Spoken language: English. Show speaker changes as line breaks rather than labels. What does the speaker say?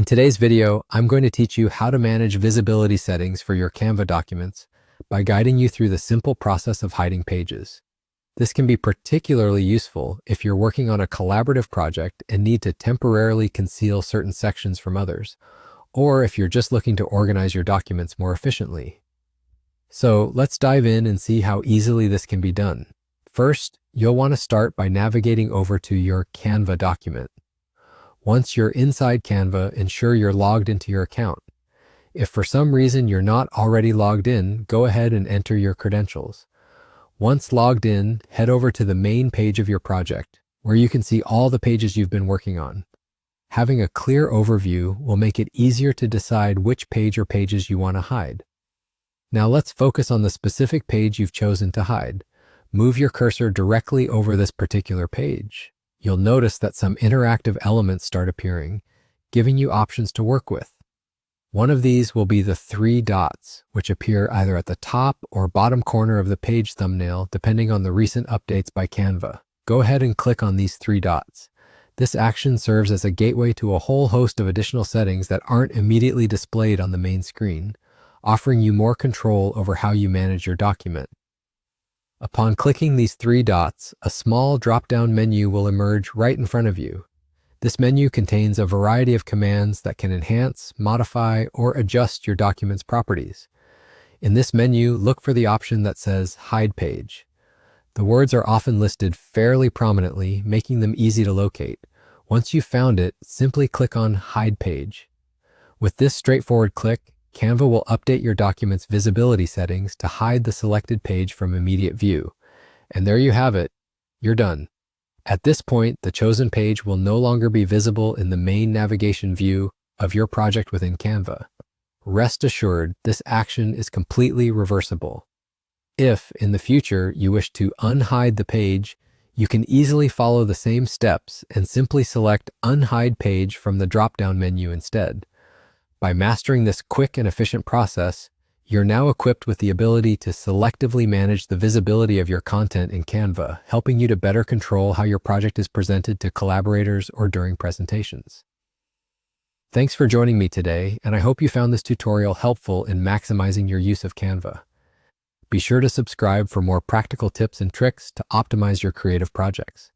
today's video, I'm going to teach you how to manage visibility settings for your Canva documents by guiding you through the simple process of hiding pages. This can be particularly useful if you're working on a collaborative project and need to temporarily conceal certain sections from others, or if you're just looking to organize your documents more efficiently. So let's dive in and see how easily this can be done. First, you'll want to start by navigating over to your Canva document. Once you're inside Canva, ensure you're logged into your account. If for some reason you're not already logged in, go ahead and enter your credentials. Once logged in, head over to the main page of your project, where you can see all the pages you've been working on. Having a clear overview will make it easier to decide which page or pages you want to hide. Now let's focus on the specific page you've chosen to hide. Move your cursor directly over this particular page. You'll notice that some interactive elements start appearing, giving you options to work with. One of these will be the 3 dots, which appear either at the top or bottom corner of the page thumbnail, depending on the recent updates by Canva. Go ahead and click on these 3 dots. This action serves as a gateway to a whole host of additional settings that aren't immediately displayed on the main screen, offering you more control over how you manage your document. Upon clicking these 3 dots, a small drop-down menu will emerge right in front of you. This menu contains a variety of commands that can enhance, modify, or adjust your document's properties. In this menu, look for the option that says Hide Page. The words are often listed fairly prominently, making them easy to locate. Once you've found it, simply click on Hide Page. With this straightforward click, Canva will update your document's visibility settings to hide the selected page from immediate view. And there you have it. You're done. At this point, the chosen page will no longer be visible in the main navigation view of your project within Canva. Rest assured, this action is completely reversible. If, in the future, you wish to unhide the page, you can easily follow the same steps and simply select Unhide Page from the drop-down menu instead. By mastering this quick and efficient process, you're now equipped with the ability to selectively manage the visibility of your content in Canva, helping you to better control how your project is presented to collaborators or during presentations. Thanks for joining me today, and I hope you found this tutorial helpful in maximizing your use of Canva. Be sure to subscribe for more practical tips and tricks to optimize your creative projects.